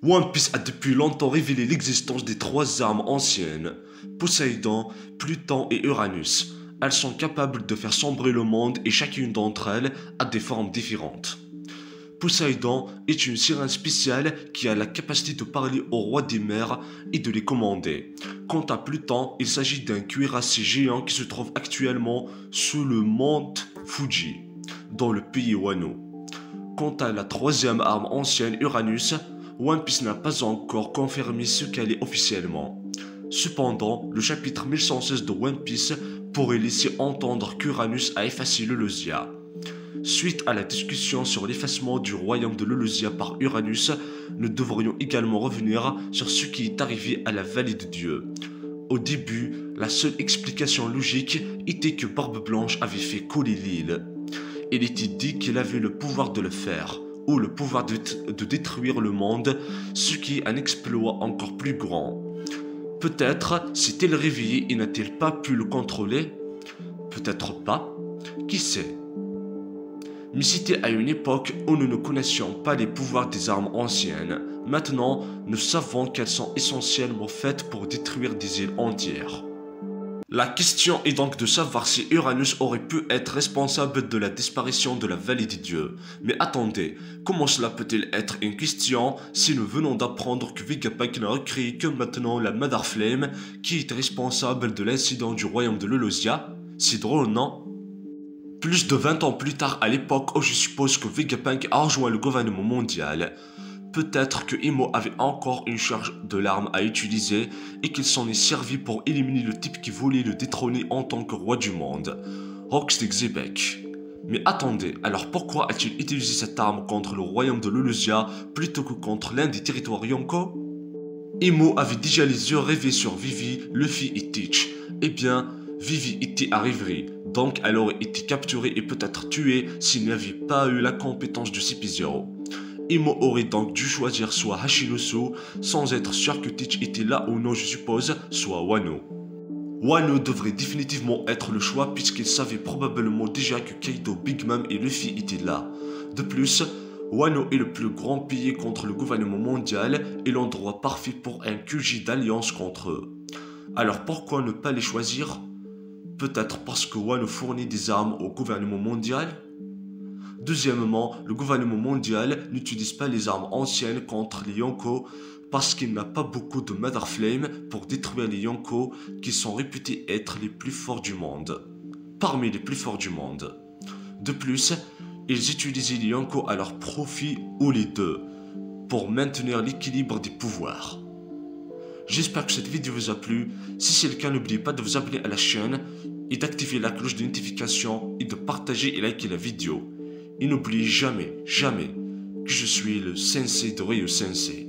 One Piece a depuis longtemps révélé l'existence des trois armes anciennes, Poséidon, Pluton et Uranus. Elles sont capables de faire sombrer le monde et chacune d'entre elles a des formes différentes. Poséidon est une sirène spéciale qui a la capacité de parler au roi des mers et de les commander. Quant à Pluton, il s'agit d'un cuirassé géant qui se trouve actuellement sous le mont Fuji, dans le pays Wano. Quant à la troisième arme ancienne, Uranus, One Piece n'a pas encore confirmé ce qu'elle est officiellement. Cependant, le chapitre 1116 de One Piece pourrait laisser entendre qu'Uranus a effacé l'Eleusia. Suite à la discussion sur l'effacement du royaume de l'Eleusia par Uranus, nous devrions également revenir sur ce qui est arrivé à la vallée de Dieu. Au début, la seule explication logique était que Barbe Blanche avait fait couler l'île. Il était dit qu'il avait le pouvoir de le faire, ou le pouvoir de détruire le monde, ce qui est un exploit encore plus grand. Peut-être s'est-il réveillé et n'a-t-il pas pu le contrôler? Peut-être pas, qui sait? Mais c'était à une époque où nous ne connaissions pas les pouvoirs des armes anciennes. Maintenant, nous savons qu'elles sont essentiellement faites pour détruire des îles entières. La question est donc de savoir si Uranus aurait pu être responsable de la disparition de la vallée des dieux. Mais attendez, comment cela peut-il être une question si nous venons d'apprendre que Vegapunk n'a recréé que maintenant la Mother Flame qui est responsable de l'incident du royaume de l'Eleusia? C'est drôle, non? Plus de 20 ans plus tard, à l'époque où je suppose que Vegapunk a rejoint le gouvernement mondial, peut-être que Imo avait encore une charge de l'arme à utiliser et qu'il s'en est servi pour éliminer le type qui voulait le détrôner en tant que roi du monde, Rockstick Xebec. Mais attendez, alors pourquoi a-t-il utilisé cette arme contre le royaume de l'Eleusia plutôt que contre l'un des territoires Yonko? Imo avait déjà les yeux rivés sur Vivi, Luffy et Teach. Eh bien, Vivi était à rêverie, donc elle aurait été capturée et peut-être tuée s'il n'avait pas eu la compétence de CP0. Imo aurait donc dû choisir soit Hashinosu, sans être sûr que Teach était là ou non je suppose, soit Wano. Wano devrait définitivement être le choix puisqu'il savait probablement déjà que Kaido, Big Mom et Luffy étaient là. De plus, Wano est le plus grand pays contre le gouvernement mondial et l'endroit parfait pour un QG d'alliance contre eux. Alors pourquoi ne pas les choisir? Peut-être parce que Wano fournit des armes au gouvernement mondial? Deuxièmement, le gouvernement mondial n'utilise pas les armes anciennes contre les Yonko parce qu'il n'a pas beaucoup de Mother Flame pour détruire les Yonko qui sont réputés être les plus forts du monde. Parmi les plus forts du monde. De plus, ils utilisaient les Yonko à leur profit ou les deux pour maintenir l'équilibre des pouvoirs. J'espère que cette vidéo vous a plu. Si c'est le cas, n'oubliez pas de vous abonner à la chaîne et d'activer la cloche de notification et de partager et liker la vidéo. Et n'oubliez jamais, jamais que je suis le sensei de Ryu Sensei.